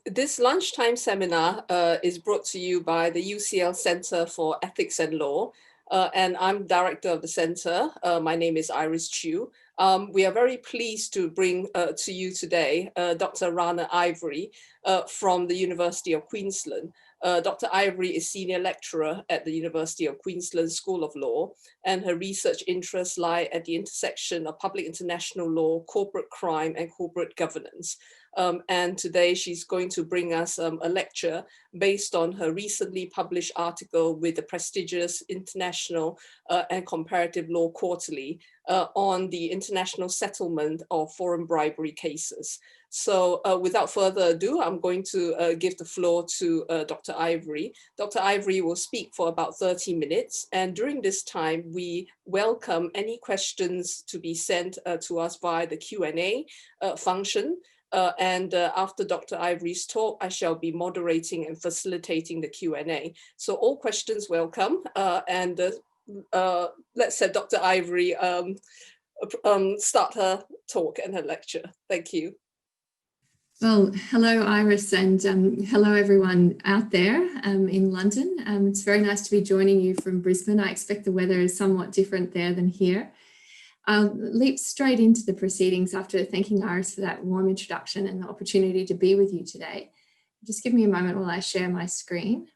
This lunchtime seminar is brought to you by the UCL Center for Ethics and Law, and I'm director of the center. My name is Chiu. We are very pleased to bring to you today Dr. Radha Ivory from the University of Queensland. Dr. Ivory is senior lecturer at the University of Queensland School of Law, and her research interests lie at the intersection of public international law, corporate crime, and corporate governance. And today she's going to bring us a lecture based on her recently published article with the prestigious International and Comparative Law Quarterly on the international settlement of foreign bribery cases. So without further ado, I'm going to give the floor to Dr. Ivory. Dr. Ivory will speak for about 30 minutes. And during this time, we welcome any questions to be sent to us via the Q&A function. After Dr. Ivory's talk, I shall be moderating and facilitating the Q&A. So all questions welcome. Let's have Dr. Ivory start her talk and her lecture. Thank you. Well, hello, Iris, and hello, everyone out there in London. It's very nice to be joining you from Brisbane. I expect the weather is somewhat different there than here. I'll leap straight into the proceedings after thanking Iris for that warm introduction and the opportunity to be with you today. Just give me a moment while I share my screen.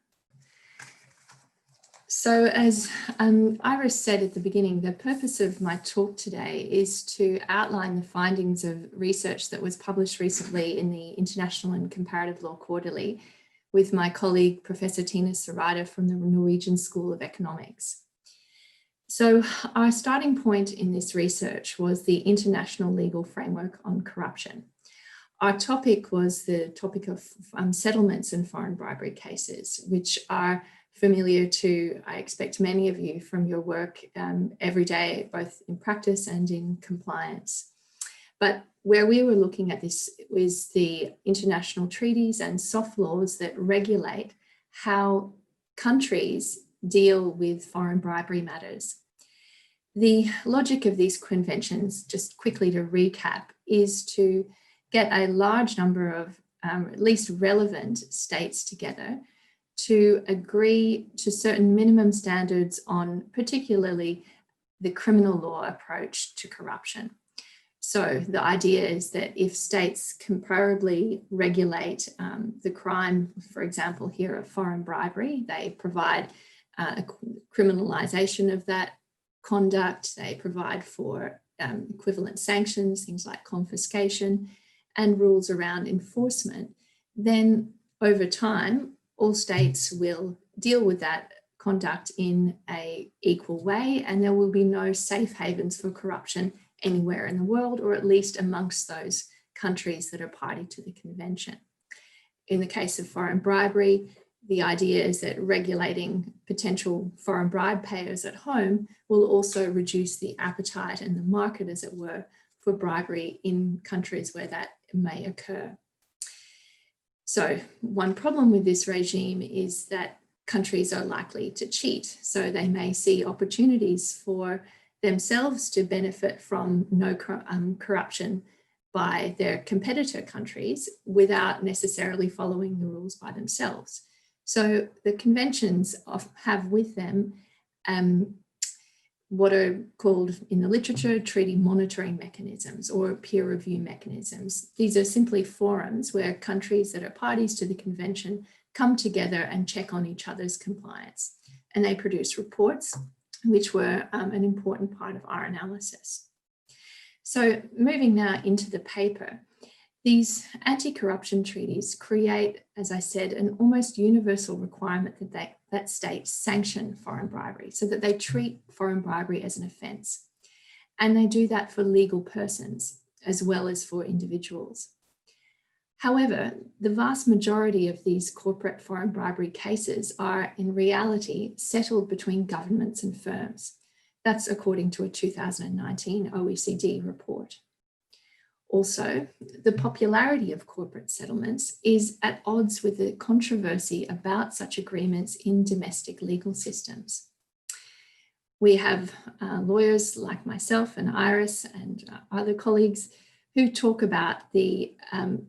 So as Iris said at the beginning, the purpose of my talk today is to outline the findings of research that was published recently in the International and Comparative Law Quarterly with my colleague, Professor Tina Radha from the Norwegian School of Economics. So our starting point in this research was the international legal framework on corruption. Our topic was the topic of settlements in foreign bribery cases, which are familiar to, I expect, many of you from your work every day, both in practice and in compliance. But where we were looking at this was the international treaties and soft laws that regulate how countries deal with foreign bribery matters. The logic of these conventions, just quickly to recap, is to get a large number of at least relevant states together to agree to certain minimum standards on particularly the criminal law approach to corruption. So the idea is that if states comparably regulate the crime, for example, here of foreign bribery, they provide a criminalization of that conduct, they provide for equivalent sanctions, things like confiscation, and rules around enforcement, then over time, all states will deal with that conduct in an equal way, and there will be no safe havens for corruption anywhere in the world, or at least amongst those countries that are party to the convention. In the case of foreign bribery, the idea is that regulating potential foreign bribe payers at home will also reduce the appetite and the market, as it were, for bribery in countries where that may occur. So one problem with this regime is that countries are likely to cheat. So they may see opportunities for themselves to benefit from no corruption by their competitor countries without necessarily following the rules by themselves. So the conventions have with them what are called in the literature treaty monitoring mechanisms or peer review mechanisms. These are simply forums where countries that are parties to the convention come together and check on each other's compliance. And they produce reports, which were an important part of our analysis. So moving now into the paper, these anti-corruption treaties create, as I said, an almost universal requirement that states sanction foreign bribery, so that they treat foreign bribery as an offence. And they do that for legal persons as well as for individuals. However, the vast majority of these corporate foreign bribery cases are in reality settled between governments and firms. That's according to a 2019 OECD report. Also, the popularity of corporate settlements is at odds with the controversy about such agreements in domestic legal systems. We have lawyers like myself and Iris and other colleagues who talk about the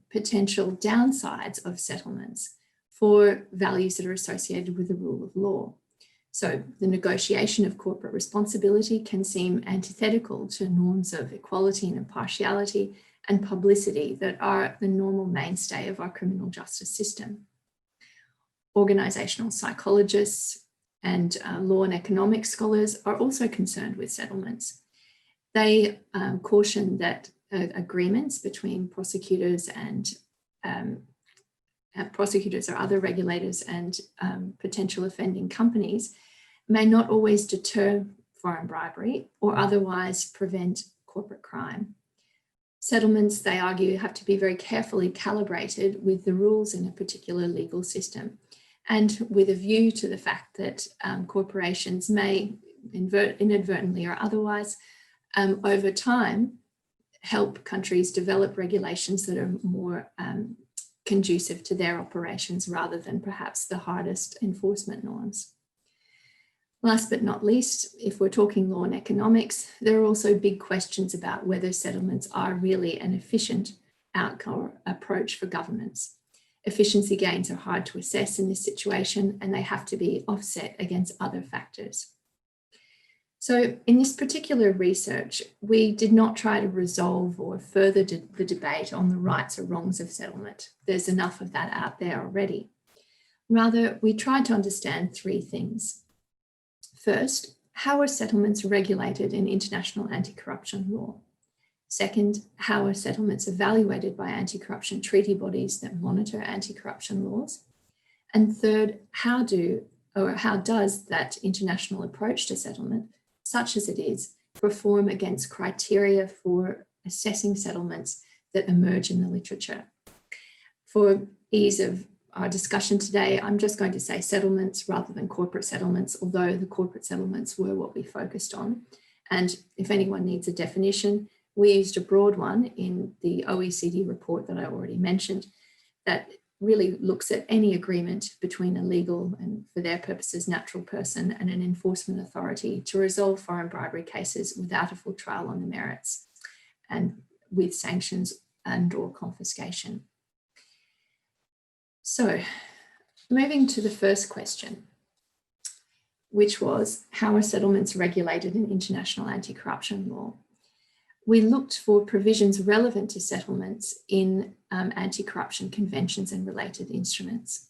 potential downsides of settlements for values that are associated with the rule of law. So the negotiation of corporate responsibility can seem antithetical to norms of equality and impartiality and publicity that are the normal mainstay of our criminal justice system. Organisational psychologists and law and economics scholars are also concerned with settlements. They caution that agreements between prosecutors and prosecutors or other regulators and potential offending companies may not always deter foreign bribery or otherwise prevent corporate crime. Settlements, they argue, have to be very carefully calibrated with the rules in a particular legal system, and with a view to the fact that corporations may inadvertently or otherwise over time help countries develop regulations that are more conducive to their operations rather than perhaps the hardest enforcement norms. Last but not least, if we're talking law and economics, there are also big questions about whether settlements are really an efficient outcome or approach for governments. Efficiency gains are hard to assess in this situation, and they have to be offset against other factors. So in this particular research, we did not try to resolve or further the debate on the rights or wrongs of settlement. There's enough of that out there already. Rather, we tried to understand three things. First, how are settlements regulated in international anti-corruption law? Second, how are settlements evaluated by anti-corruption treaty bodies that monitor anti-corruption laws? And third, how does that international approach to settlement, such as it is, perform against criteria for assessing settlements that emerge in the literature? For ease of our discussion today, I'm just going to say settlements rather than corporate settlements, although the corporate settlements were what we focused on. And if anyone needs a definition, we used a broad one in the OECD report that I already mentioned that really looks at any agreement between a legal and, for their purposes, natural person and an enforcement authority to resolve foreign bribery cases without a full trial on the merits and with sanctions and/or confiscation. So, moving to the first question, which was, how are settlements regulated in international anti-corruption law? We looked for provisions relevant to settlements in anti-corruption conventions and related instruments.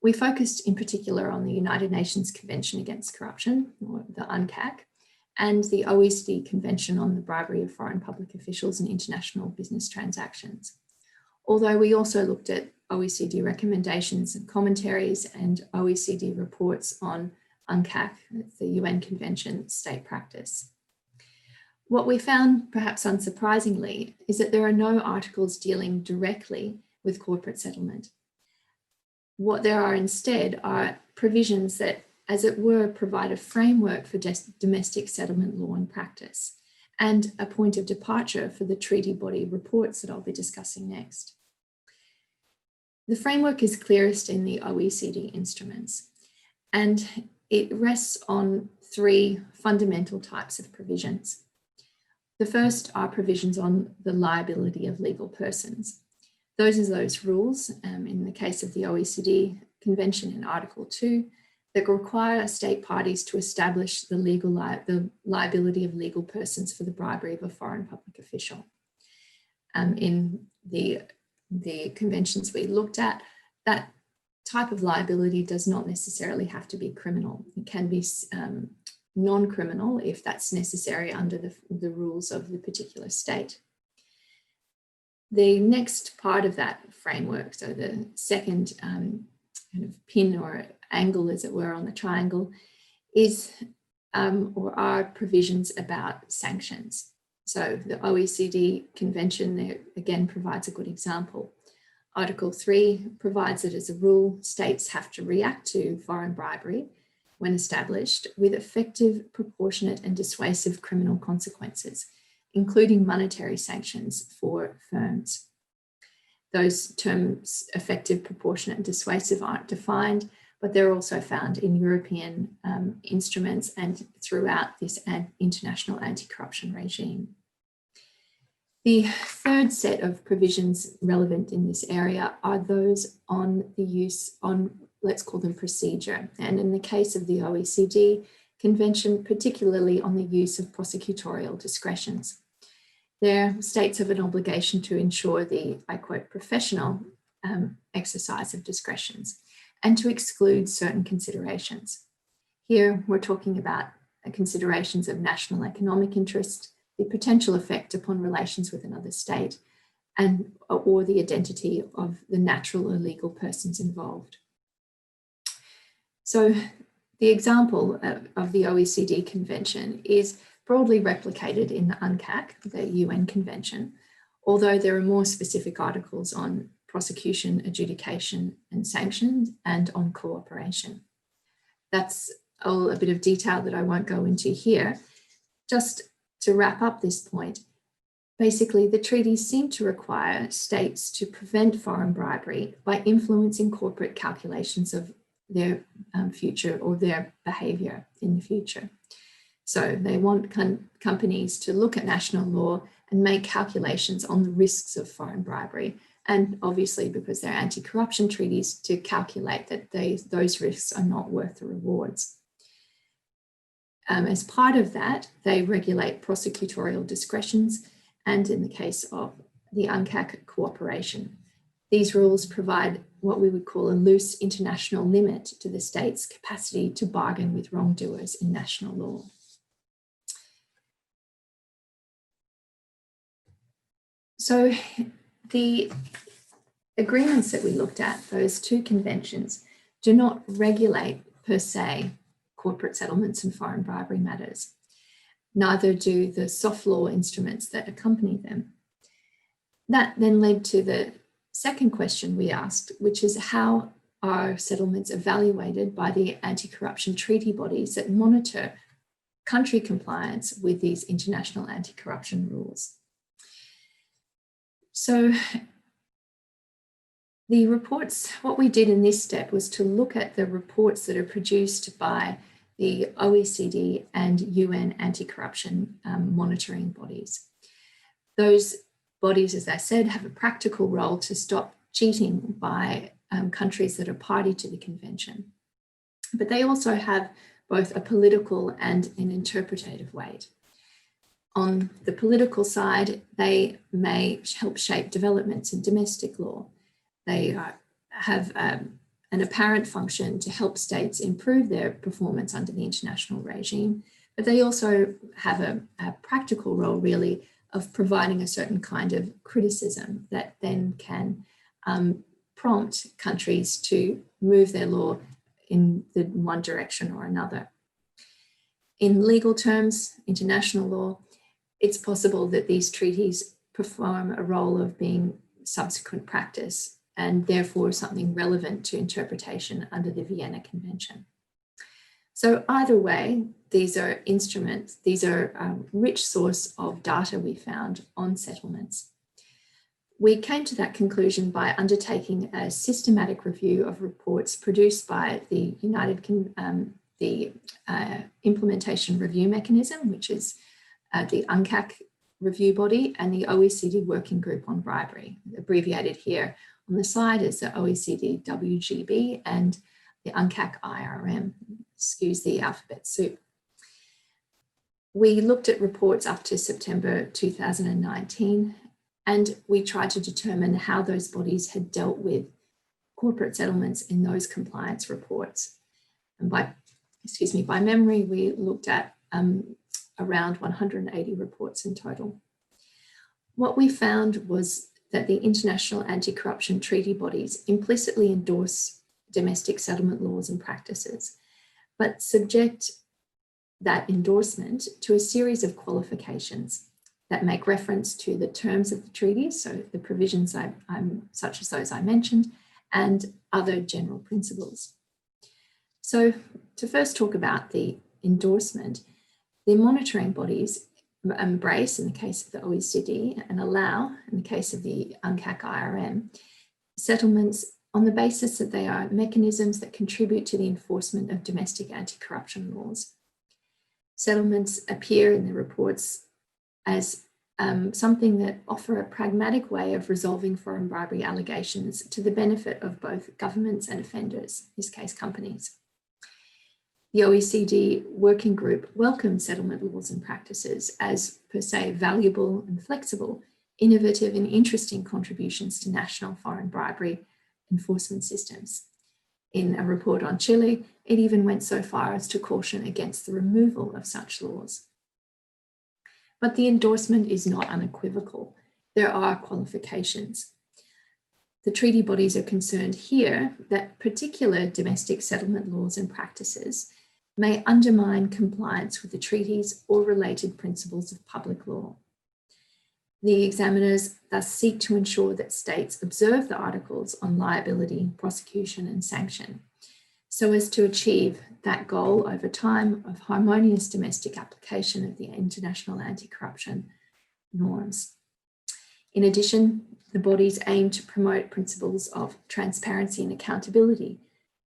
We focused in particular on the United Nations Convention Against Corruption, or the UNCAC, and the OECD Convention on the Bribery of Foreign Public Officials in International Business Transactions. Although we also looked at OECD recommendations and commentaries and OECD reports on UNCAC, the UN Convention state practice. What we found, perhaps unsurprisingly, is that there are no articles dealing directly with corporate settlement. What there are instead are provisions that, as it were, provide a framework for domestic settlement law and practice, and a point of departure for the treaty body reports that I'll be discussing next. The framework is clearest in the OECD instruments, and it rests on three fundamental types of provisions. The first are provisions on the liability of legal persons. Those are those rules, in the case of the OECD Convention in Article 2, that require state parties to establish the liability of legal persons for the bribery of a foreign public official. In the conventions we looked at, that type of liability does not necessarily have to be criminal. It can be non-criminal if that's necessary under the rules of the particular state. The next part of that framework, so the second kind of pin or angle, as it were, on the triangle, is or are provisions about sanctions. So the OECD Convention there again provides a good example. Article 3 provides that as a rule, states have to react to foreign bribery when established with effective, proportionate and dissuasive criminal consequences, including monetary sanctions for firms. Those terms, effective, proportionate and dissuasive, aren't defined, but they're also found in European instruments and throughout this international anti-corruption regime. The third set of provisions relevant in this area are those on the use on, let's call them procedure. And in the case of the OECD Convention, particularly on the use of prosecutorial discretions. There, states have an obligation to ensure the, I quote, professional exercise of discretions and to exclude certain considerations. Here, we're talking about considerations of national economic interest, the potential effect upon relations with another state, and or the identity of the natural or legal persons involved. So the example of the OECD Convention is broadly replicated in the UNCAC, the UN Convention, although there are more specific articles on prosecution, adjudication, and sanctions, and on cooperation. That's all a bit of detail that I won't go into here. Just to wrap up this point, basically the treaties seem to require states to prevent foreign bribery by influencing corporate calculations of their future or their behaviour in the future. So they want companies to look at national law and make calculations on the risks of foreign bribery. And obviously, because they're anti-corruption treaties, to calculate that those risks are not worth the rewards. As part of that, they regulate prosecutorial discretions and, in the case of the UNCAC, cooperation. These rules provide what we would call a loose international limit to the state's capacity to bargain with wrongdoers in national law. So the agreements that we looked at, those two conventions, do not regulate per se corporate settlements and foreign bribery matters. Neither do the soft law instruments that accompany them. That then led to the second question we asked, which is how are settlements evaluated by the anti-corruption treaty bodies that monitor country compliance with these international anti-corruption rules? So the reports, what we did in this step was to look at the reports that are produced by the OECD and UN anti-corruption monitoring bodies. Those bodies, as I said, have a practical role to stop cheating by countries that are party to the convention. But they also have both a political and an interpretative weight. On the political side, they may help shape developments in domestic law. They have an apparent function to help states improve their performance under the international regime, but they also have a practical role, really, of providing a certain kind of criticism that then can prompt countries to move their law in the one direction or another. In legal terms, international law, it's possible that these treaties perform a role of being subsequent practice and therefore something relevant to interpretation under the Vienna Convention. So either way, these are instruments, these are a rich source of data we found on settlements. We came to that conclusion by undertaking a systematic review of reports produced by the Implementation Review Mechanism, which is the UNCAC review body, and the OECD Working Group on Bribery, abbreviated here on the slide as the OECD WGB and the UNCAC IRM, excuse the alphabet soup. We looked at reports up to September 2019, and we tried to determine how those bodies had dealt with corporate settlements in those compliance reports. And by memory, we looked at around 180 reports in total. What we found was that the international anti-corruption treaty bodies implicitly endorse domestic settlement laws and practices, but subject that endorsement to a series of qualifications that make reference to the terms of the treaties, so the provisions such as those I mentioned, and other general principles. So to first talk about the endorsement, the monitoring bodies embrace, in the case of the OECD, and allow, in the case of the UNCAC IRM, settlements on the basis that they are mechanisms that contribute to the enforcement of domestic anti-corruption laws. Settlements appear in the reports as something that offer a pragmatic way of resolving foreign bribery allegations to the benefit of both governments and offenders, in this case companies. The OECD working group welcomed settlement laws and practices as per se valuable and flexible, innovative and interesting contributions to national foreign bribery enforcement systems. In a report on Chile, it even went so far as to caution against the removal of such laws. But the endorsement is not unequivocal. There are qualifications. The treaty bodies are concerned here that particular domestic settlement laws and practices may undermine compliance with the treaties or related principles of public law. The examiners thus seek to ensure that states observe the articles on liability, prosecution, and sanction, so as to achieve that goal over time of harmonious domestic application of the international anti-corruption norms. In addition, the bodies aim to promote principles of transparency and accountability,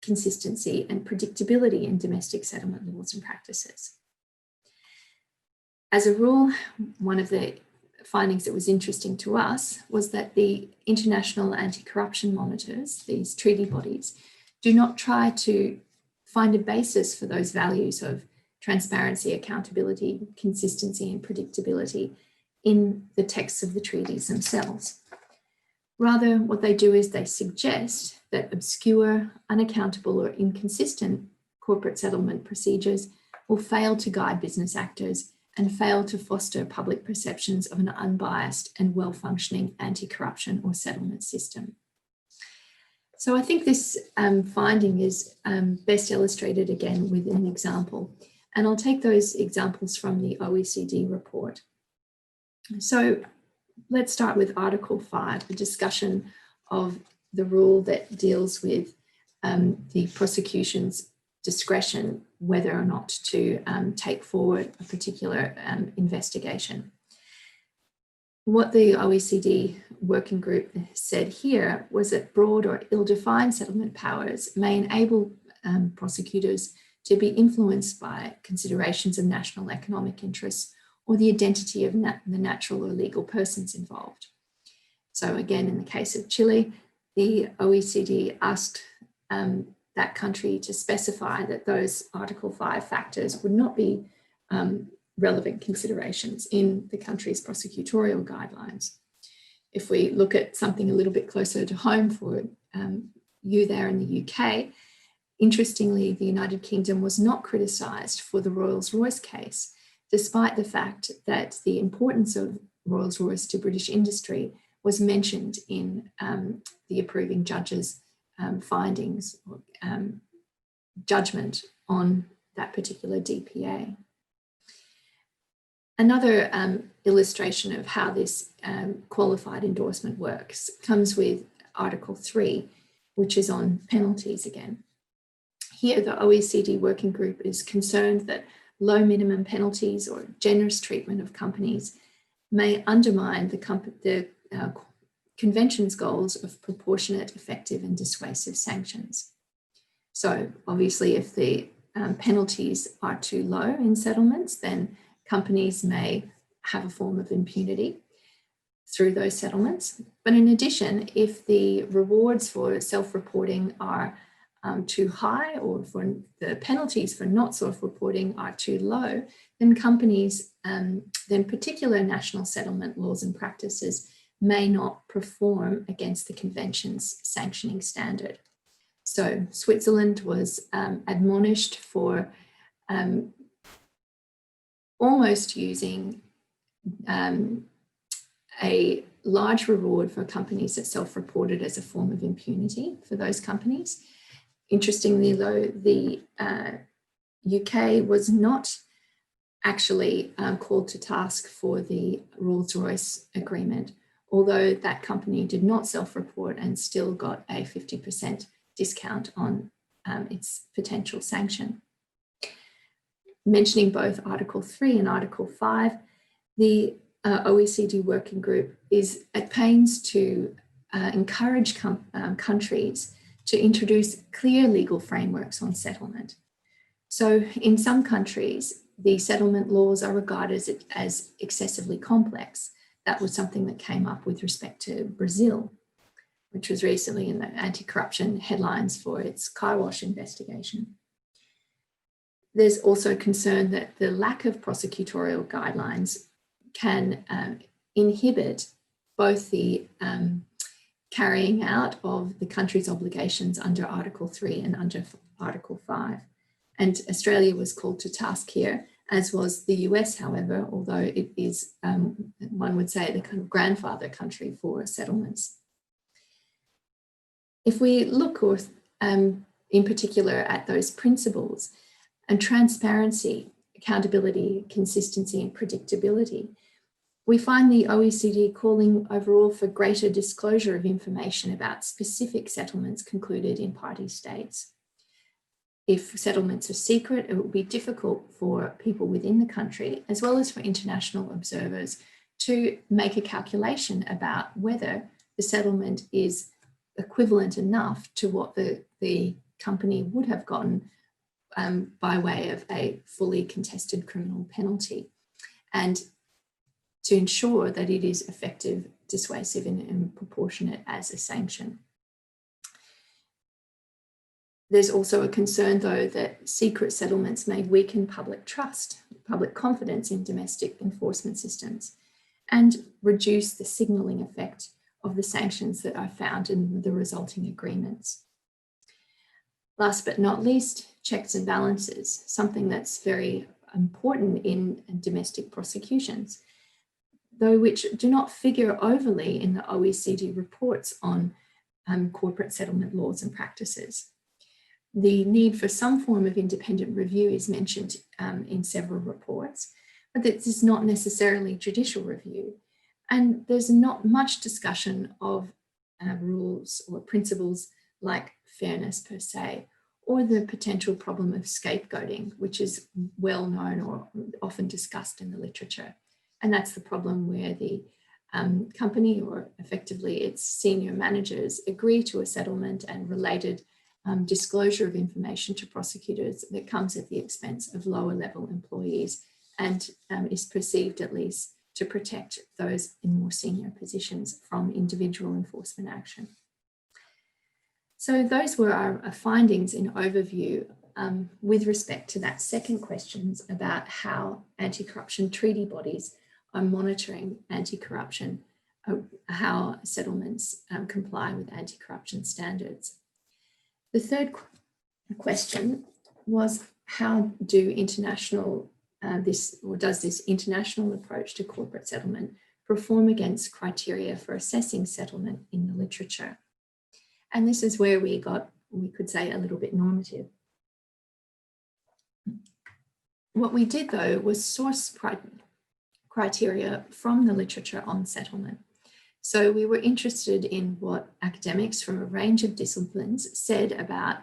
consistency and predictability in domestic settlement laws and practices. As a rule, one of the findings that was interesting to us was that the international anti-corruption monitors, these treaty bodies, do not try to find a basis for those values of transparency, accountability, consistency, and predictability in the texts of the treaties themselves. Rather, what they do is they suggest that obscure, unaccountable, or inconsistent corporate settlement procedures will fail to guide business actors and fail to foster public perceptions of an unbiased and well-functioning anti-corruption or settlement system. So I think this finding is best illustrated again with an example. And I'll take those examples from the OECD report. So let's start with Article 5, the discussion of the rule that deals with the prosecution's discretion whether or not to take forward a particular investigation. What the OECD working group said here was that broad or ill-defined settlement powers may enable prosecutors to be influenced by considerations of national economic interests or the identity of the natural or legal persons involved. So again, in the case of Chile, the OECD asked that country to specify that those Article 5 factors would not be relevant considerations in the country's prosecutorial guidelines. If we look at something a little bit closer to home for you there in the UK, interestingly, the United Kingdom was not criticised for the Rolls-Royce case, despite the fact that the importance of Rolls-Royce to British industry was mentioned in the approving judge's findings or judgment on that particular DPA. Another illustration of how this qualified endorsement works comes with Article 3, which is on penalties again. Here, the OECD working group is concerned that low minimum penalties or generous treatment of companies may undermine the Convention's goals of proportionate, effective, and dissuasive sanctions. So obviously, if the penalties are too low in settlements, then companies may have a form of impunity through those settlements. But in addition, if the rewards for self-reporting are too high, or for the penalties for not self-reporting are too low, then companies, then particular national settlement laws and practices may not perform against the Convention's sanctioning standard. So Switzerland was admonished for almost using a large reward for companies that self-reported as a form of impunity for those companies. Interestingly, though, the UK was not actually called to task for the Rolls-Royce agreement, although that company did not self-report and still got a 50% discount on its potential sanction. Mentioning both Article 3 and Article 5, the OECD working group is at pains to encourage countries to introduce clear legal frameworks on settlement. So in some countries, the settlement laws are regarded as excessively complex. That was something that came up with respect to Brazil, which was recently in the anti-corruption headlines for its car wash investigation. There's also concern that the lack of prosecutorial guidelines can inhibit both the carrying out of the country's obligations under Article 3 and under Article 5. And Australia was called to task here, as was the US, however, although it is, one would say, the kind of grandfather country for settlements. If we look in particular at those principles, and transparency, accountability, consistency, and predictability, we find the OECD calling overall for greater disclosure of information about specific settlements concluded in party states. If settlements are secret, it will be difficult for people within the country, as well as for international observers, to make a calculation about whether the settlement is equivalent enough to what the company would have gotten by way of a fully contested criminal penalty, and to ensure that it is effective, dissuasive, and proportionate as a sanction. There's also a concern, though, that secret settlements may weaken public trust, public confidence in domestic enforcement systems, and reduce the signalling effect of the sanctions that are found in the resulting agreements. Last but not least, checks and balances, something that's very important in domestic prosecutions, though which do not figure overly in the OECD reports on corporate settlement laws and practices. The need for some form of independent review is mentioned in several reports, but this is not necessarily judicial review. And there's not much discussion of rules or principles like fairness per se, or the potential problem of scapegoating, which is well known or often discussed in the literature. And that's the problem where the company, or effectively its senior managers, agree to a settlement and related disclosure of information to prosecutors that comes at the expense of lower level employees and is perceived at least to protect those in more senior positions from individual enforcement action. So those were our findings in overview with respect to that second question about how anti-corruption treaty bodies are monitoring anti-corruption, how settlements comply with anti-corruption standards. The third question was, how do does this international approach to corporate settlement perform against criteria for assessing settlement in the literature? And this is where we could say, a little bit normative. What we did, though, was source criteria from the literature on settlement. So we were interested in what academics from a range of disciplines said about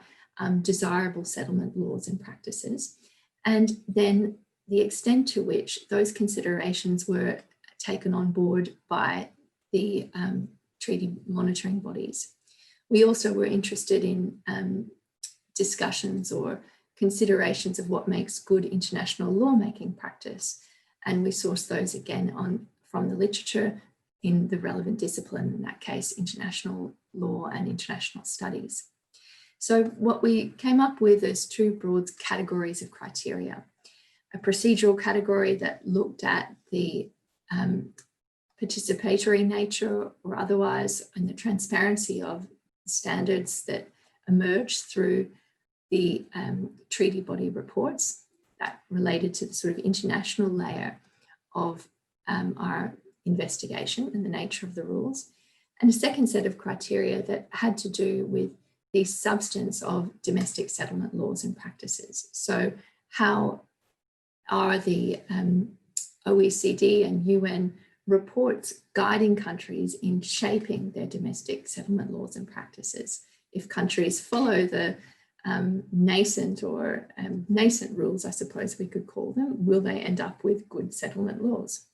desirable settlement laws and practices, and then the extent to which those considerations were taken on board by the treaty monitoring bodies. We also were interested in discussions or considerations of what makes good international lawmaking practice. And we sourced those again from the literature in the relevant discipline, in that case, international law and international studies. So what we came up with is two broad categories of criteria. A procedural category that looked at the participatory nature or otherwise, and the transparency of standards that emerge through the treaty body reports that related to the sort of international layer of our investigation and the nature of the rules. And a second set of criteria that had to do with the substance of domestic settlement laws and practices. So how are the OECD and UN reports guiding countries in shaping their domestic settlement laws and practices? If countries follow the nascent rules, I suppose we could call them, will they end up with good settlement laws?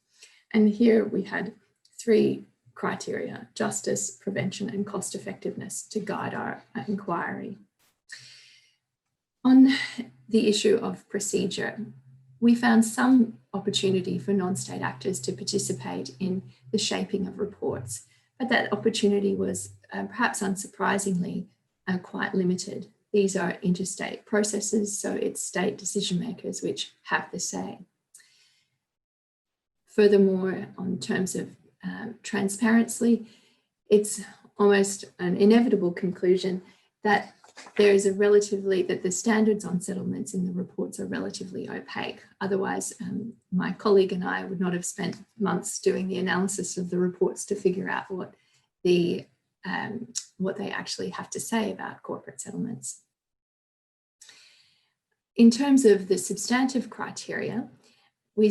And here we had three criteria: justice, prevention, and cost effectiveness to guide our inquiry. On the issue of procedure, we found some opportunity for non-state actors to participate in the shaping of reports, but that opportunity was perhaps unsurprisingly quite limited. These are interstate processes, so it's state decision makers which have the say. Furthermore, on terms of transparency, it's almost an inevitable conclusion that there is that the standards on settlements in the reports are relatively opaque. Otherwise, my colleague and I would not have spent months doing the analysis of the reports to figure out what they actually have to say about corporate settlements. In terms of the substantive criteria, we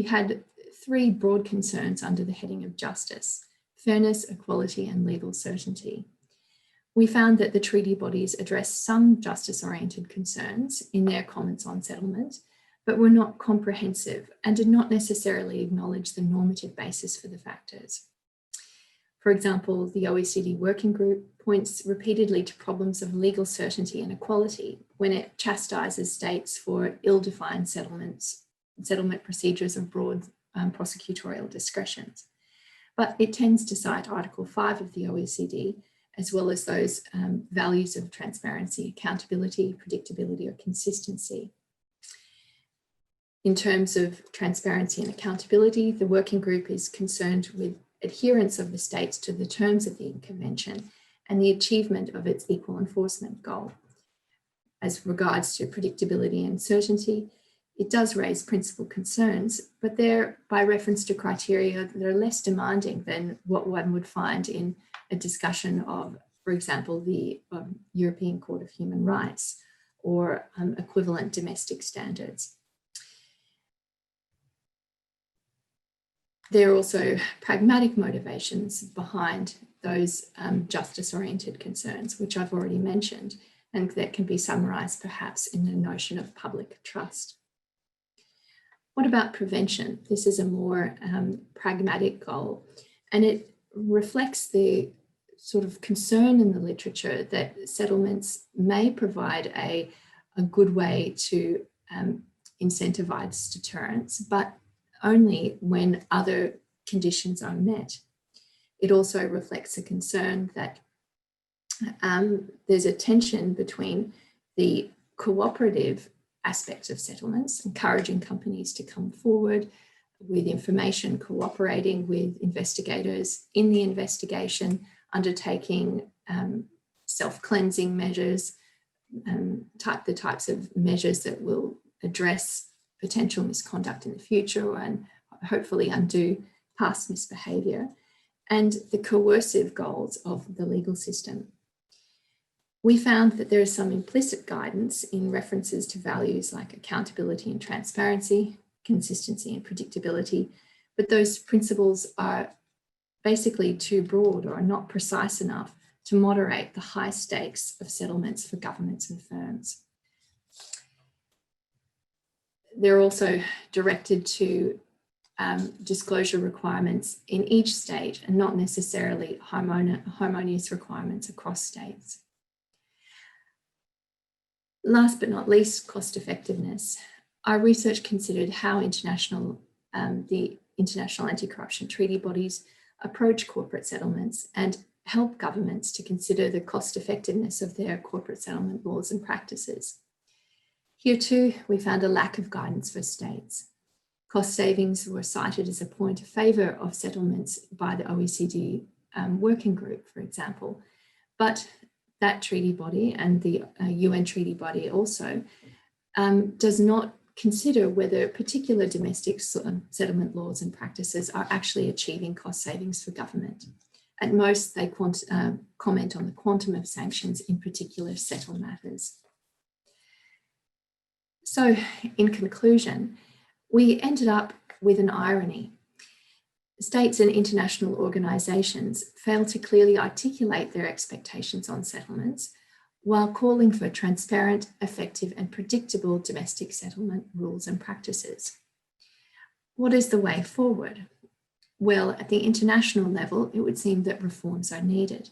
had three broad concerns under the heading of justice: fairness, equality, and legal certainty. We found that the treaty bodies addressed some justice-oriented concerns in their comments on settlement, but were not comprehensive and did not necessarily acknowledge the normative basis for the factors. For example, the OECD Working Group points repeatedly to problems of legal certainty and equality when it chastises states for ill-defined settlement procedures of broad prosecutorial discretions. But it tends to cite Article 5 of the OECD, as well as those values of transparency, accountability, predictability, or consistency. In terms of transparency and accountability, the working group is concerned with adherence of the states to the terms of the convention and the achievement of its equal enforcement goal. As regards to predictability and certainty, it does raise principal concerns, but they're by reference to criteria that are less demanding than what one would find in a discussion of, for example, the European Court of Human Rights or equivalent domestic standards. There are also pragmatic motivations behind those justice-oriented concerns, which I've already mentioned, and that can be summarised perhaps in the notion of public trust. What about prevention? This is a more pragmatic goal, and it reflects the sort of concern in the literature that settlements may provide a good way to incentivise deterrence, but only when other conditions are met. It also reflects a concern that there's a tension between the cooperative aspects of settlements, encouraging companies to come forward with information, cooperating with investigators in the investigation, undertaking self-cleansing measures, the types of measures that will address potential misconduct in the future and hopefully undo past misbehaviour, and the coercive goals of the legal system. We found that there is some implicit guidance in references to values like accountability and transparency, consistency and predictability, but those principles are basically too broad or are not precise enough to moderate the high stakes of settlements for governments and firms. They're also directed to disclosure requirements in each state and not necessarily harmonious requirements across states. Last but not least, cost effectiveness. Our research considered how the international anti-corruption treaty bodies approach corporate settlements and help governments to consider the cost effectiveness of their corporate settlement laws and practices. Here too, we found a lack of guidance for states. Cost savings were cited as a point of favour of settlements by the OECD working group, for example, but that treaty body and the UN treaty body also does not consider whether particular domestic settlement laws and practices are actually achieving cost savings for government. At most, they comment on the quantum of sanctions in particular settle matters. So, in conclusion, we ended up with an irony. States and international organisations fail to clearly articulate their expectations on settlements while calling for transparent, effective and predictable domestic settlement rules and practices. What is the way forward? Well, at the international level, it would seem that reforms are needed.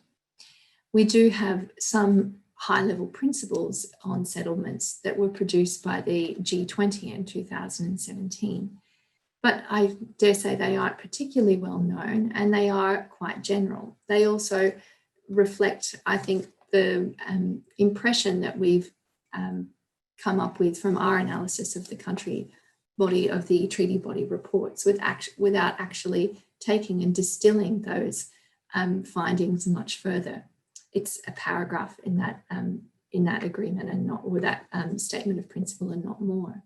We do have some high-level principles on settlements that were produced by the G20 in 2017. But I dare say they aren't particularly well known, and they are quite general. They also reflect, I think, the impression that we've come up with from our analysis of the country body of the treaty body reports without actually taking and distilling those findings much further. It's a paragraph in that agreement and not, or that statement of principle, and not more.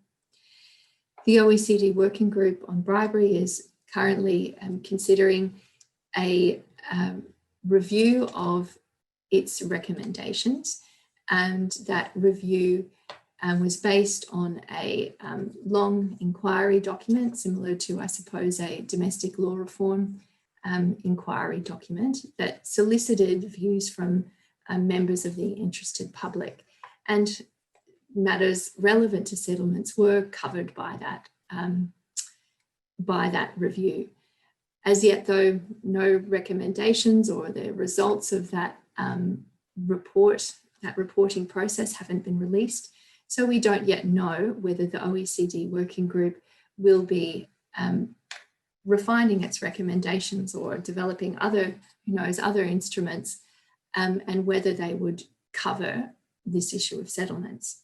The OECD Working Group on Bribery is currently considering a review of its recommendations, and that review was based on a long inquiry document, similar to, I suppose, a domestic law reform inquiry document that solicited views from members of the interested public, and matters relevant to settlements were covered by that review. As yet, though, no recommendations or the results of that reporting process haven't been released. So we don't yet know whether the OECD Working Group will be refining its recommendations or developing other instruments, and whether they would cover this issue of settlements.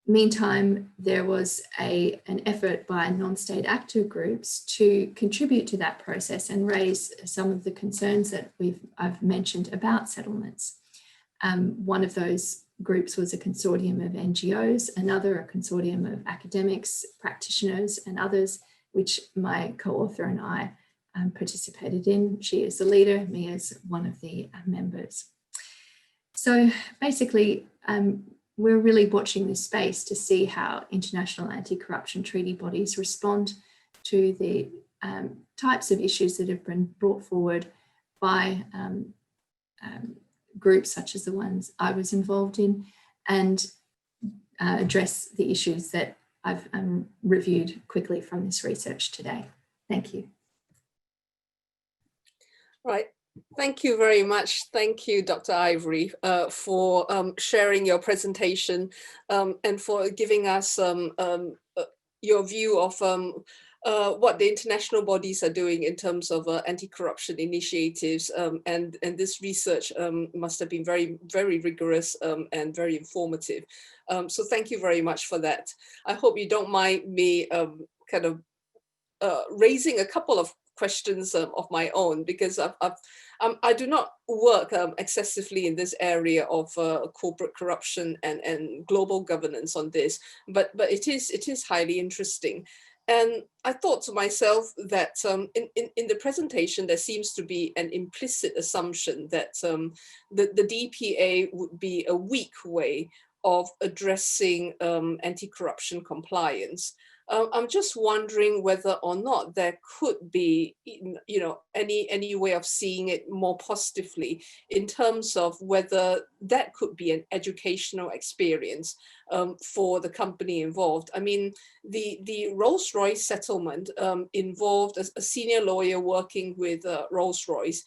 Meantime, there was an effort by non-state actor groups to contribute to that process and raise some of the concerns that I've mentioned about settlements. One of those groups was a consortium of NGOs, another a consortium of academics, practitioners, and others, which my co-author and I participated in. She is the leader, me as one of the members. So basically, we're really watching this space to see how international anti-corruption treaty bodies respond to the types of issues that have been brought forward by groups such as the ones I was involved in, and address the issues that I've reviewed quickly from this research today. Thank you. Right. Thank you very much. Thank you, Dr. Ivory, for sharing your presentation and for giving us your view of what the international bodies are doing in terms of anti-corruption initiatives. And this research must have been very, very rigorous and very informative. So thank you very much for that. I hope you don't mind me kind of raising a couple of questions of my own, because I do not work excessively in this area of corporate corruption and global governance on this, but it is highly interesting. And I thought to myself that in the presentation, there seems to be an implicit assumption that the DPA would be a weak way of addressing anti-corruption compliance. I'm just wondering whether or not there could be, any way of seeing it more positively in terms of whether that could be an educational experience for the company involved. I mean, the Rolls-Royce settlement involved a senior lawyer working with Rolls-Royce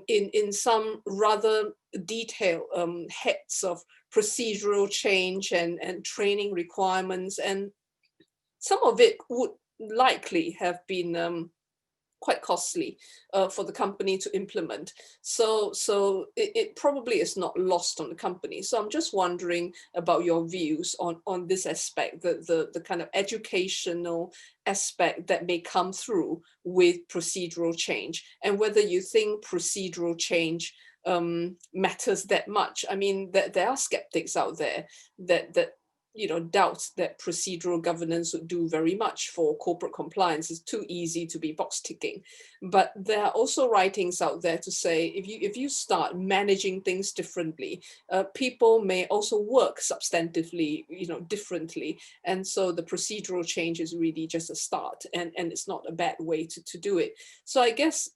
in some rather detailed heads of procedural change and training requirements, and some of it would likely have been quite costly for the company to implement. So it probably is not lost on the company. So I'm just wondering about your views on this aspect, the kind of educational aspect that may come through with procedural change, and whether you think procedural change matters that much. I mean, there are skeptics out there that doubt that procedural governance would do very much for corporate compliance. It's too easy to be box ticking. But there are also writings out there to say if you start managing things differently, people may also work substantively, differently. And so the procedural change is really just a start, and it's not a bad way to do it. So I guess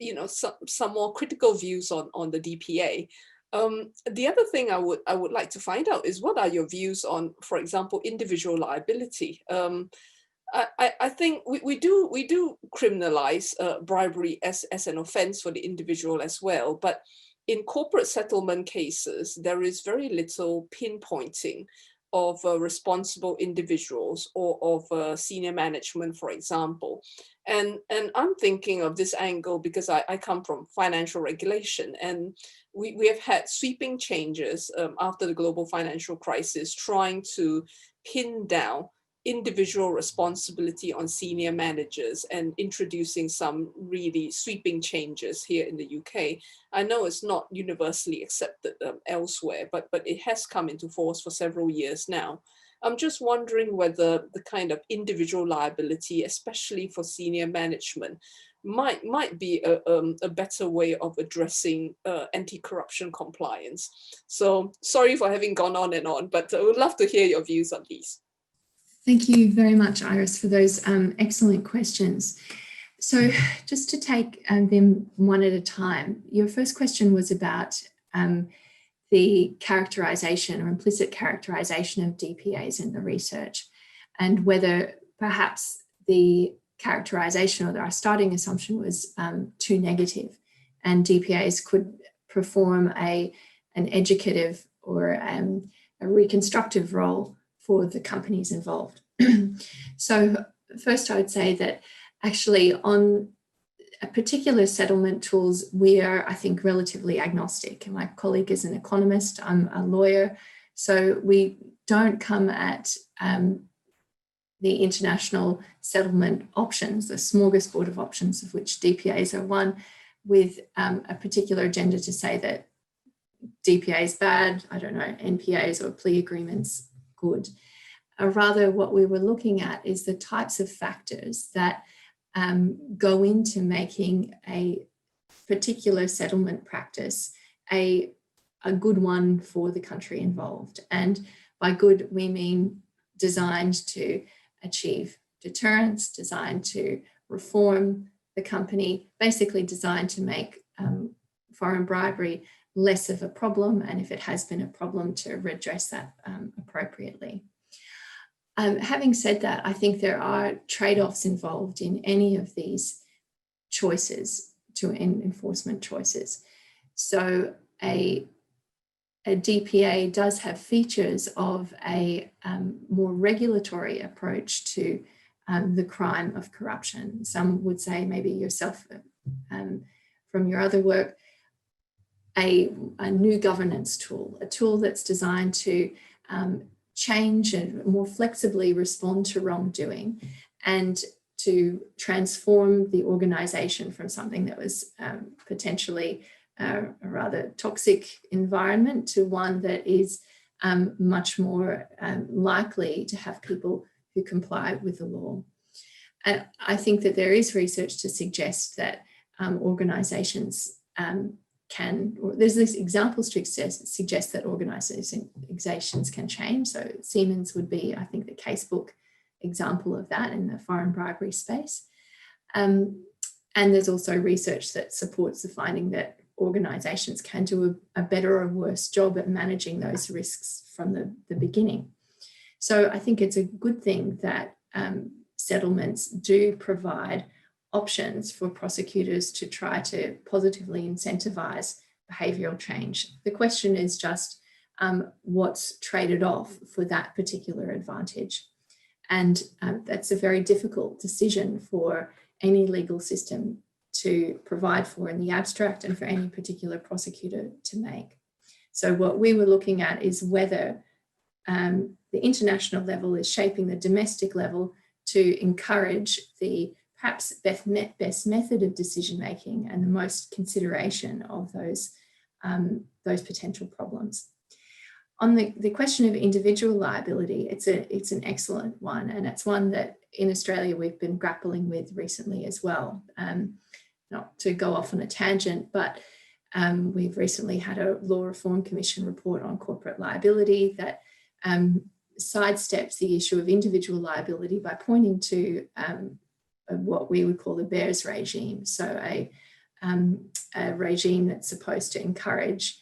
some more critical views on the DPA. The other thing I would like to find out is, what are your views on, for example, individual liability? I think we do criminalize bribery as an offense for the individual as well, but in corporate settlement cases, there is very little pinpointing of responsible individuals or of senior management, for example. And I'm thinking of this angle because I come from financial regulation, and we have had sweeping changes after the global financial crisis, trying to pin down individual responsibility on senior managers and introducing some really sweeping changes here in the UK. I know it's not universally accepted elsewhere, but it has come into force for several years now. I'm just wondering whether the kind of individual liability, especially for senior management, might be a better way of addressing anti-corruption compliance. So sorry for having gone on and on, but I would love to hear your views on these. Thank you very much, Iris, for those excellent questions. So just to take them one at a time, your first question was about the characterization or implicit characterization of DPAs in the research, and whether perhaps the characterization or our starting assumption was too negative, and DPAs could perform an educative or a reconstructive role for the companies involved. So first I would say that actually on a particular settlement tools, we are, I think, relatively agnostic. My colleague is an economist, I'm a lawyer, so we don't come at the international settlement options, the smorgasbord of options of which DPAs are one, with a particular agenda to say that DPA is bad, I don't know, NPAs or plea agreements good. Rather, what we were looking at is the types of factors that go into making a particular settlement practice a good one for the country involved. And by good, we mean designed to achieve deterrence, designed to reform the company, basically designed to make foreign bribery less of a problem, and if it has been a problem, to redress that appropriately. Having said that, I think there are trade-offs involved in any of these choices, to enforcement choices. So a DPA does have features of a more regulatory approach to the crime of corruption. Some would say, maybe yourself from your other work, a new governance tool, a tool that's designed to change and more flexibly respond to wrongdoing, and to transform the organisation from something that was potentially a rather toxic environment to one that is much more likely to have people who comply with the law. And I think that there is research to suggest that organisations there's these examples to suggest that organisations can change. So Siemens would be, I think, the casebook example of that in the foreign bribery space. And there's also research that supports the finding that organisations can do a better or worse job at managing those risks from the beginning. So I think it's a good thing that settlements do provide options for prosecutors to try to positively incentivise behavioural change. The question is just what's traded off for that particular advantage. And that's a very difficult decision for any legal system to provide for in the abstract, and for any particular prosecutor to make. So what we were looking at is whether the international level is shaping the domestic level to encourage the perhaps best method of decision making and the most consideration of those potential problems. On the question of individual liability, it's an excellent one, and it's one that in Australia we've been grappling with recently as well. Not to go off on a tangent, but we've recently had a Law Reform Commission report on corporate liability that sidesteps the issue of individual liability by pointing to what we would call the bears regime. So a regime that's supposed to encourage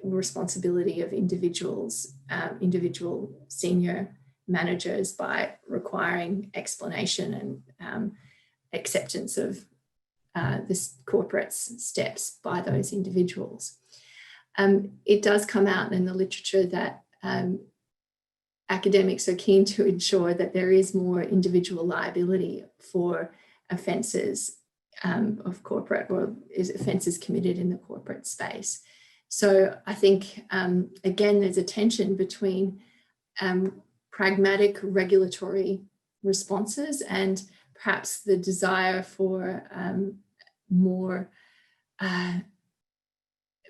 responsibility of individuals, individual senior managers, by requiring explanation and acceptance of this corporate steps by those individuals. It does come out in the literature that academics are keen to ensure that there is more individual liability for offences of corporate, or is offences committed in the corporate space. So I think, again, there's a tension between pragmatic regulatory responses and perhaps the desire for more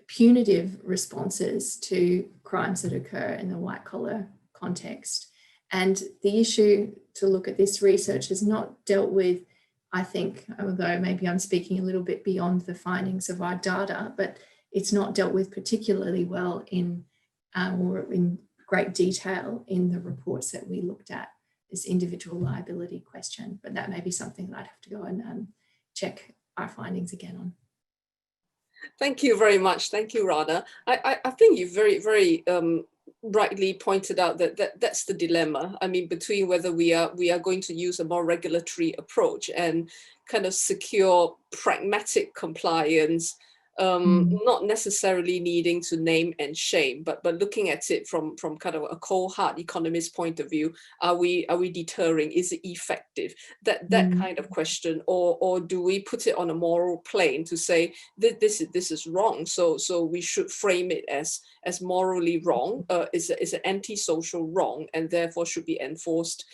punitive responses to crimes that occur in the white collar context. And the issue to look at this research is not dealt with, I think, although maybe I'm speaking a little bit beyond the findings of our data, but it's not dealt with particularly well in or in great detail in the reports that we looked at, this individual liability question. But that may be something that I'd have to go and check our findings again on. Thank you very much. Thank you, Radha. I think you very rightly pointed out that that's the dilemma. I mean, between whether we are going to use a more regulatory approach and kind of secure pragmatic compliance, not necessarily needing to name and shame, but looking at it from kind of a cold hard economist point of view. Are we deterring? Is it effective? That kind of question, or do we put it on a moral plane to say that this is wrong? So we should frame it as morally wrong, is an antisocial wrong, and therefore should be enforced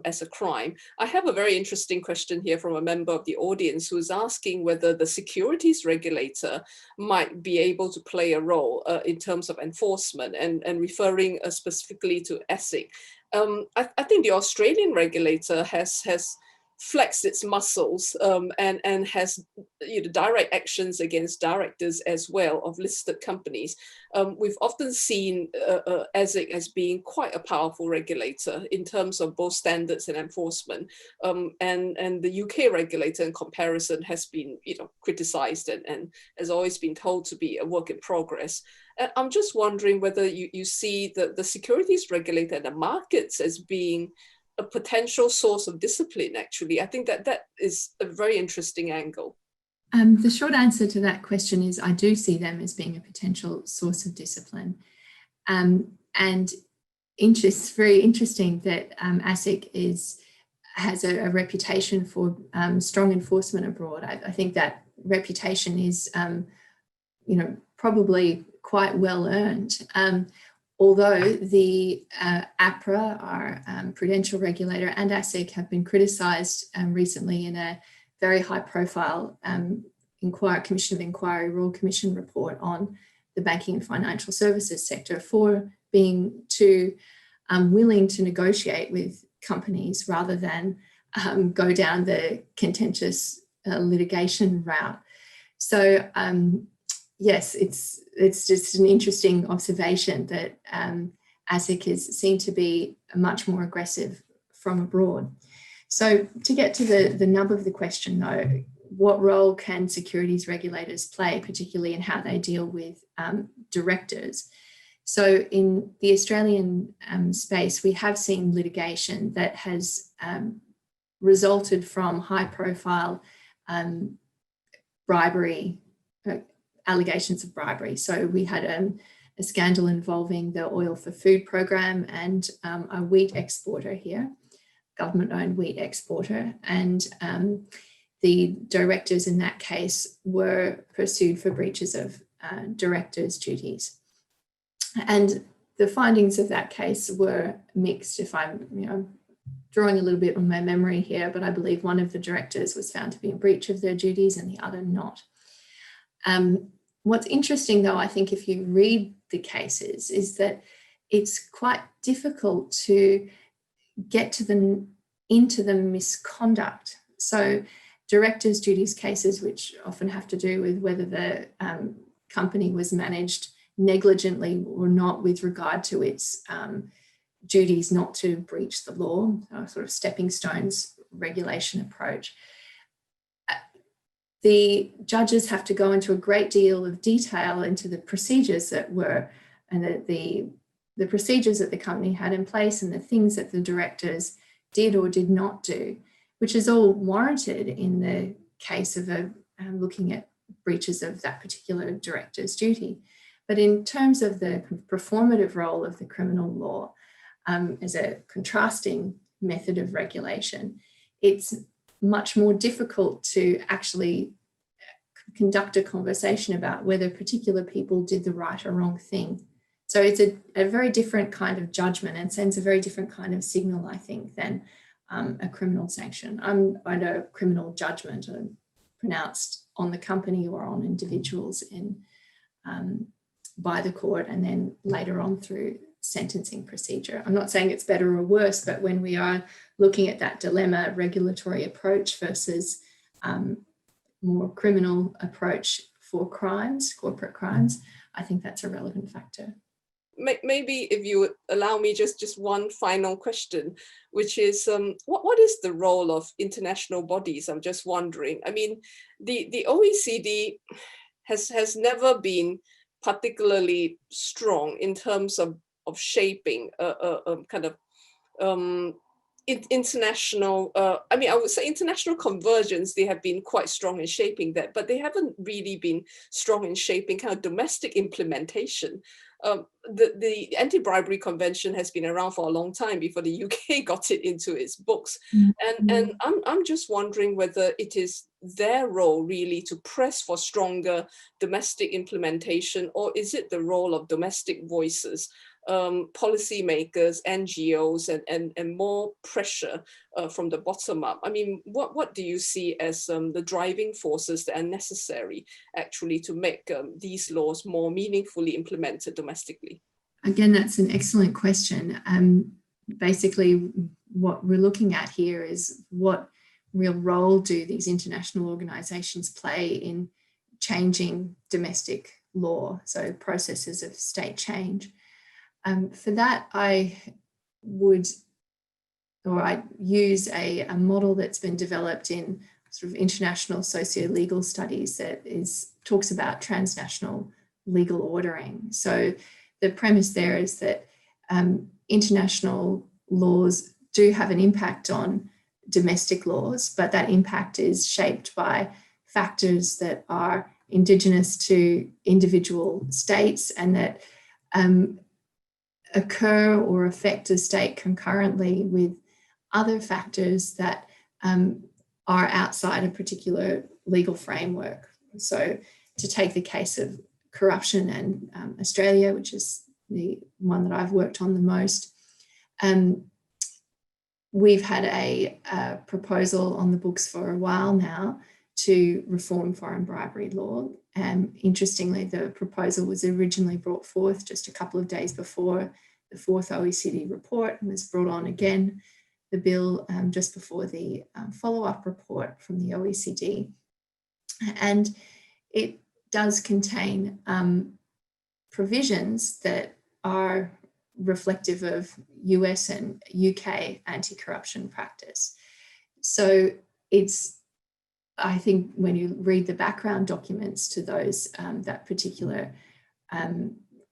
as a crime. I have a very interesting question here from a member of the audience who is asking whether the securities regulator might be able to play a role in terms of enforcement, and referring specifically to ASIC. I think the Australian regulator has flexed its muscles and has direct actions against directors as well of listed companies. We've often seen ASIC as being quite a powerful regulator in terms of both standards and enforcement. And the UK regulator in comparison has been criticized and has always been told to be a work in progress. And I'm just wondering whether you see the securities regulator and the markets as being a potential source of discipline, actually. I think that is a very interesting angle. The short answer to that question is I do see them as being a potential source of discipline. And it's very interesting that ASIC has a reputation for strong enforcement abroad. I think that reputation is, probably quite well earned. Although the APRA, our prudential regulator, and ASIC have been criticised recently in a very high-profile Commission of Inquiry Royal Commission report on the banking and financial services sector for being too willing to negotiate with companies rather than go down the contentious litigation route. So yes, it's just an interesting observation that ASIC is seen to be much more aggressive from abroad. So to get to the nub of the question though, what role can securities regulators play, particularly in how they deal with directors? So in the Australian space, we have seen litigation that has resulted from high-profile bribery, allegations of bribery. So we had a scandal involving the Oil for Food program and a wheat exporter here, government-owned wheat exporter, and the directors in that case were pursued for breaches of directors' duties. And the findings of that case were mixed. If I'm drawing a little bit on my memory here, but I believe one of the directors was found to be in breach of their duties and the other not. What's interesting though, I think if you read the cases, is that it's quite difficult to get into the misconduct. So directors' duties cases, which often have to do with whether the company was managed negligently or not with regard to its duties not to breach the law, sort of stepping stones regulation approach. The judges have to go into a great deal of detail into the procedures that were, and the procedures that the company had in place and the things that the directors did or did not do, which is all warranted in the case of looking at breaches of that particular director's duty. But in terms of the performative role of the criminal law as a contrasting method of regulation, it's much more difficult to actually conduct a conversation about whether particular people did the right or wrong thing. So it's a very different kind of judgment and sends a very different kind of signal, I think, than a criminal sanction. I know criminal judgment pronounced on the company or on individuals by the court, and then later on through sentencing procedure. I'm not saying it's better or worse, but when we are looking at that dilemma, regulatory approach versus more criminal approach for crimes, corporate crimes, I think that's a relevant factor. Maybe if you would allow me just one final question, which is what is the role of international bodies? I'm just wondering. I mean, the OECD has never been particularly strong in terms of shaping kind of international, I mean, I would say international convergence. They have been quite strong in shaping that, but they haven't really been strong in shaping kind of domestic implementation. The Anti-Bribery Convention has been around for a long time before the UK got it into its books. And I'm just wondering whether it is their role really to press for stronger domestic implementation, or is it the role of domestic voices, policymakers, NGOs, and more pressure from the bottom up? I mean, what do you see as the driving forces that are necessary actually to make these laws more meaningfully implemented domestically? Again, that's an excellent question. Basically, what we're looking at here is what real role do these international organizations play in changing domestic law, so processes of state change. For that, I use a model that's been developed in sort of international socio-legal studies that talks about transnational legal ordering. So the premise there is that international laws do have an impact on domestic laws, but that impact is shaped by factors that are indigenous to individual states and that occur or affect a state concurrently with other factors that are outside a particular legal framework. So to take the case of corruption in Australia, which is the one that I've worked on the most, we've had a proposal on the books for a while now to reform foreign bribery law. Interestingly, the proposal was originally brought forth just a couple of days before the fourth OECD report and was brought on again, the bill just before the follow-up report from the OECD. And it does contain provisions that are reflective of US and UK anti-corruption practice. So I think when you read the background documents to those, that particular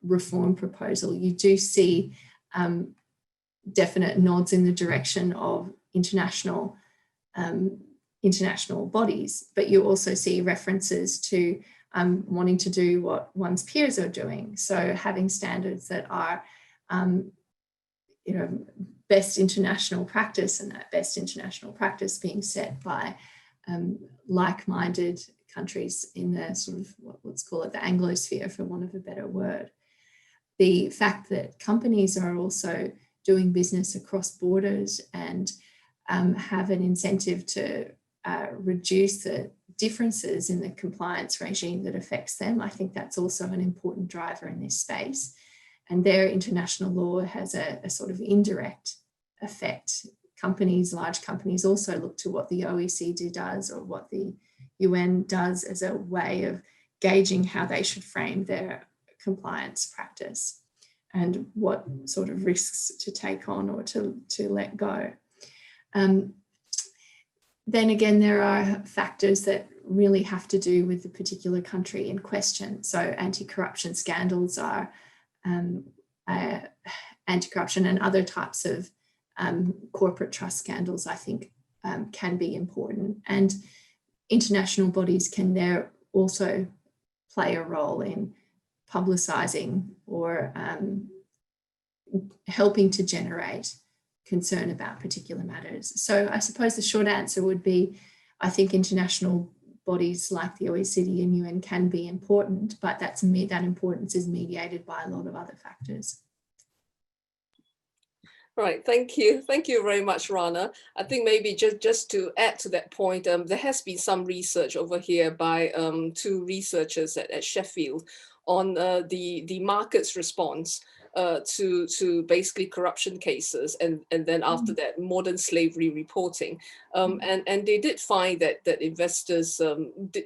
reform proposal, you do see definite nods in the direction of international bodies, but you also see references to wanting to do what one's peers are doing. So having standards that are best international practice, and that best international practice being set by like-minded countries in the sort of, let's call it the Anglosphere, for want of a better word. The fact that companies are also doing business across borders and have an incentive to reduce the differences in the compliance regime that affects them, I think that's also an important driver in this space. And their international law has a sort of indirect effect. Companies, large companies, also look to what the OECD does or what the UN does as a way of gauging how they should frame their compliance practice and what sort of risks to take on or to let go. Then again, there are factors that really have to do with the particular country in question. So anti-corruption scandals are anti-corruption and other types of corporate trust scandals, I think, can be important. And international bodies can there also play a role in publicising or helping to generate concern about particular matters. So I suppose the short answer would be, I think international bodies like the OECD and UN can be important, but that importance is mediated by a lot of other factors. Right, thank you. Thank you very much, Rana. I think maybe just to add to that point, there has been some research over here by two researchers at Sheffield on the market's response to basically corruption cases, and then after that modern slavery reporting, and they did find that investors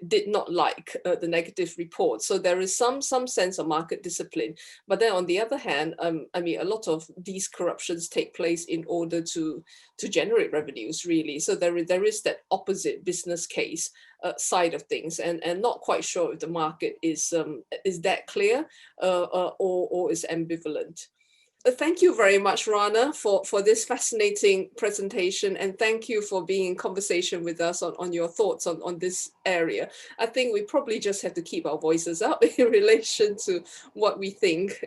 did not like the negative report. So there is some sense of market discipline, but then on the other hand, I mean, a lot of these corruptions take place in order to generate revenues, really. So there is that opposite business case side of things, and not quite sure if the market is that clear or is ambivalent. Thank you very much, Rana, for this fascinating presentation, and thank you for being in conversation with us on your thoughts on this area. I think we probably just have to keep our voices up in relation to what we think,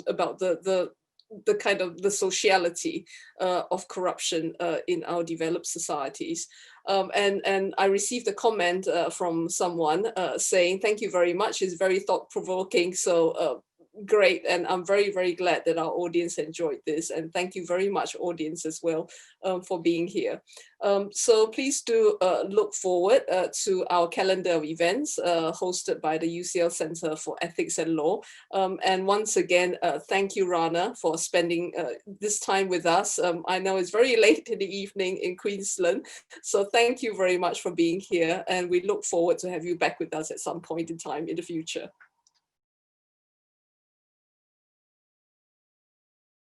about the kind of the sociality of corruption in our developed societies. And I received a comment from someone saying, thank you very much, it's very thought-provoking, so great, and I'm very, very glad that our audience enjoyed this, and thank you very much, audience, as well, for being here. So please do look forward to our calendar of events hosted by the UCL Center for Ethics and Law. And once again, thank you, Rana, for spending this time with us. I know it's very late in the evening in Queensland, so thank you very much for being here, and we look forward to have you back with us at some point in time in the future.